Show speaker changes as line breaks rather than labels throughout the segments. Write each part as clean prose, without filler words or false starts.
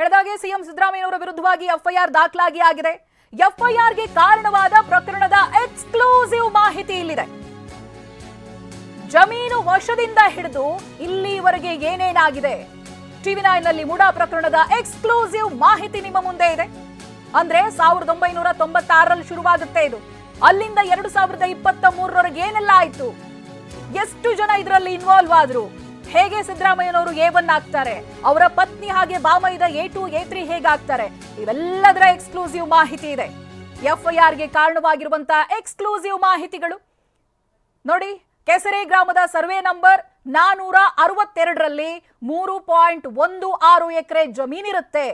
ಹೇಳಿದಾಗೆ ಸಿಎಂ ಸಿದ್ದರಾಮಯ್ಯನವರ ವಿರುದ್ಧವಾಗಿ ಎಫ್ಐಆರ್ ದಾಖಲಾಗಿ ಆಗಿದೆ. ಎಫ್ಐಆರ್ಗೆ ಕಾರಣವಾದ ಪ್ರಕರಣದ ಎಕ್ಸ್ಕ್ಲೂಸಿವ್ ಮಾಹಿತಿ ಇಲ್ಲಿದೆ. ಜಮೀನು ವಶದಿಂದ ಹಿಡಿದು ಇಲ್ಲಿವರೆಗೆ ಏನೇನಾಗಿದೆ, ಟಿವಿ9 ನಲ್ಲಿ ಮುಡಾ ಪ್ರಕರಣದ ಎಕ್ಸ್ಕ್ಲೂಸಿವ್ ಮಾಹಿತಿ ನಿಮ್ಮ ಮುಂದೆ ಇದೆ. ಅಂದ್ರೆ 1996ರಲ್ಲಿ ಶುರುವಾಗುತ್ತೆ ಇದು. ಅಲ್ಲಿಂದ 2023ರವರೆಗೆ ಏನೆಲ್ಲ ಆಯ್ತು, ಎಷ್ಟು ಜನ ಇದರಲ್ಲಿ ಇನ್ವಾಲ್ವ್ ಆದ್ರು, ಹೇಗೆ ಸಿದ್ದರಾಮಯ್ಯನವರು A1 ಆಗ್ತಾರೆ, ಅವರ ಪತ್ನಿ ಹಾಗೆ ಬಾಮೈದ A2 A3 ಹೇಗಾಗ್ತಾರೆ, ಇವೆಲ್ಲದರ ಎಕ್ಸ್ಕ್ಲೂಸಿವ್ ಮಾಹಿತಿ ಇದೆ. ಎಫ್ಐಆರ್ಗೆ ಕಾರಣವಾಗಿರುವಂತಹ ಎಕ್ಸ್ಕ್ಲೂಸಿವ್ ಮಾಹಿತಿಗಳು ನೋಡಿ. ಕೆಸರೆ ಗ್ರಾಮದ ಸರ್ವೆ ನಂಬರ್ 462ರಲ್ಲಿ 3.16 ಎಕರೆ ಜಮೀನಿರುತ್ತೆ.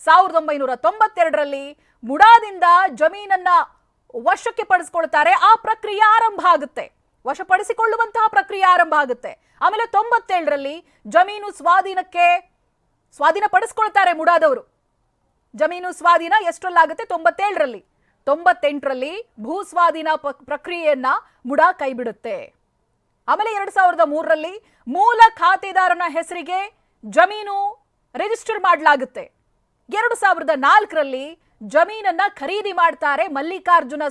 1992ರಲ್ಲಿ ಮುಡಾದಿಂದ ಜಮೀನನ್ನ ವಶಕ್ಕೆ ಪಡಿಸಿಕೊಳ್ತಾರೆ. ಆ ಪ್ರಕ್ರಿಯೆ ಆರಂಭ ಆಗುತ್ತೆ, ವಶಪಡಿಸಿಕೊಳ್ಳುವಂತಹ ಪ್ರಕ್ರಿಯೆ ಆರಂಭ ಆಗುತ್ತೆ. ಆಮೇಲೆ 97ರಲ್ಲಿ ಜಮೀನು ಸ್ವಾಧೀನ ಪಡಿಸ್ಕೊಳ್ತಾರೆ ಮುಡಾದವರು. ಜಮೀನು ಸ್ವಾಧೀನ ಎಷ್ಟರಲ್ಲಾಗುತ್ತೆ? 97ರಲ್ಲಿ. 98ರಲ್ಲಿ ಭೂ ಸ್ವಾಧೀನ ಪ್ರಕ್ರಿಯೆಯನ್ನ ಮುಡಾ ಕೈಬಿಡುತ್ತೆ. ಆಮೇಲೆ 2003ರಲ್ಲಿ ಮೂಲ ಖಾತೆದಾರನ ಹೆಸರಿಗೆ ಜಮೀನು ರಿಜಿಸ್ಟರ್ ಮಾಡಲಾಗುತ್ತೆ. 2004ರಲ್ಲಿ ಜಮೀನನ್ನ ಖರೀದಿ ಮಾಡ್ತಾರೆ ಮಲ್ಲಿಕಾರ್ಜುನ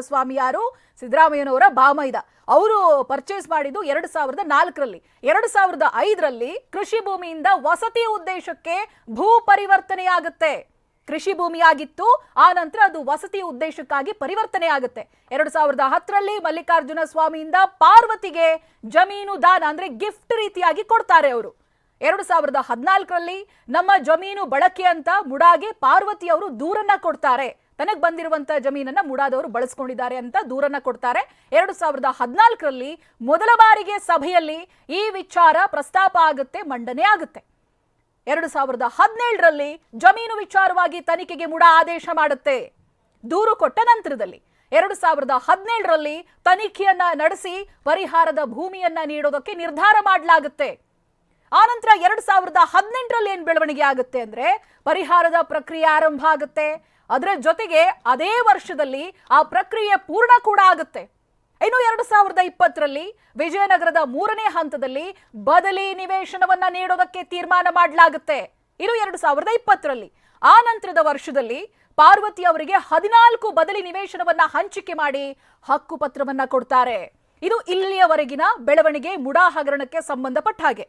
ಸ್ವಾಮಿ ಯಾರು? ಸಿದ್ದರಾಮಯ್ಯನವರ ಬಾಮೈದ. ಅವರು ಪರ್ಚೇಸ್ ಮಾಡಿದ್ದು 2004ರಲ್ಲಿ. 2005ರಲ್ಲಿ ಕೃಷಿ ಭೂಮಿಯಿಂದ ವಸತಿ ಉದ್ದೇಶಕ್ಕೆ ಭೂ ಪರಿವರ್ತನೆಯಾಗುತ್ತೆ. ಕೃಷಿ ಭೂಮಿಯಾಗಿತ್ತು, ಆ ನಂತರ ಅದು ವಸತಿ ಉದ್ದೇಶಕ್ಕಾಗಿ ಪರಿವರ್ತನೆ ಆಗುತ್ತೆ. 2010ರಲ್ಲಿ ಮಲ್ಲಿಕಾರ್ಜುನ ಸ್ವಾಮಿಯಿಂದ ಪಾರ್ವತಿಗೆ ಜಮೀನು ದಾನ ಅಂದ್ರೆ ಗಿಫ್ಟ್ ರೀತಿಯಾಗಿ ಕೊಡ್ತಾರೆ ಅವರು. 2014ರಲ್ಲಿ ನಮ್ಮ ಜಮೀನು ಬಳಕೆ ಅಂತ ಮುಡಾಗೆ ಪಾರ್ವತಿ ಅವರು ದೂರನ್ನ ಕೊಡ್ತಾರೆ. ತನಗೆ ಬಂದಿರುವಂತ ಜಮೀನನ್ನ ಮುಡಾದವರು ಬಳಸ್ಕೊಂಡಿದ್ದಾರೆ ಅಂತ ದೂರನ್ನ ಕೊಡ್ತಾರೆ. 2014ರಲ್ಲಿ ಮೊದಲ ಬಾರಿಗೆ ಸಭೆಯಲ್ಲಿ ಈ ವಿಚಾರ ಪ್ರಸ್ತಾಪ ಆಗುತ್ತೆ, ಮಂಡನೆ ಆಗುತ್ತೆ. 2017ರಲ್ಲಿ ಜಮೀನು ವಿಚಾರವಾಗಿ ತನಿಖೆಗೆ ಮುಡಾ ಆದೇಶ ಮಾಡುತ್ತೆ. ದೂರು ಕೊಟ್ಟ ನಂತರದಲ್ಲಿ 2017ರಲ್ಲಿ ತನಿಖೆಯನ್ನ ನಡೆಸಿ ಪರಿಹಾರದ ಭೂಮಿಯನ್ನ ನೀಡೋದಕ್ಕೆ ನಿರ್ಧಾರ ಮಾಡಲಾಗುತ್ತೆ. ಆನಂತರ 2018ರಲ್ಲಿ ಏನ್ ಬೆಳವಣಿಗೆ ಆಗುತ್ತೆ ಅಂದ್ರೆ ಪರಿಹಾರದ ಪ್ರಕ್ರಿಯೆ ಆರಂಭ ಆಗುತ್ತೆ. ಅದರ ಜೊತೆಗೆ ಅದೇ ವರ್ಷದಲ್ಲಿ ಆ ಪ್ರಕ್ರಿಯೆ ಪೂರ್ಣ ಕೂಡ ಆಗುತ್ತೆ. ಇನ್ನು 2020ರಲ್ಲಿ ವಿಜಯನಗರದ 3ನೇ ಹಂತದಲ್ಲಿ ಬದಲಿ ನಿವೇಶನವನ್ನ ನೀಡೋದಕ್ಕೆ ತೀರ್ಮಾನ ಮಾಡಲಾಗುತ್ತೆ. ಇದು 2020ರಲ್ಲಿ. ಆ ನಂತರದ ವರ್ಷದಲ್ಲಿ ಪಾರ್ವತಿ ಅವರಿಗೆ 14 ಬದಲಿ ನಿವೇಶನವನ್ನ ಹಂಚಿಕೆ ಮಾಡಿ ಹಕ್ಕು ಪತ್ರವನ್ನ ಕೊಡ್ತಾರೆ. ಇದು ಇಲ್ಲಿಯವರೆಗಿನ ಬೆಳವಣಿಗೆ ಮುಡಾ ಹಗರಣಕ್ಕೆ ಸಂಬಂಧಪಟ್ಟ ಹಾಗೆ.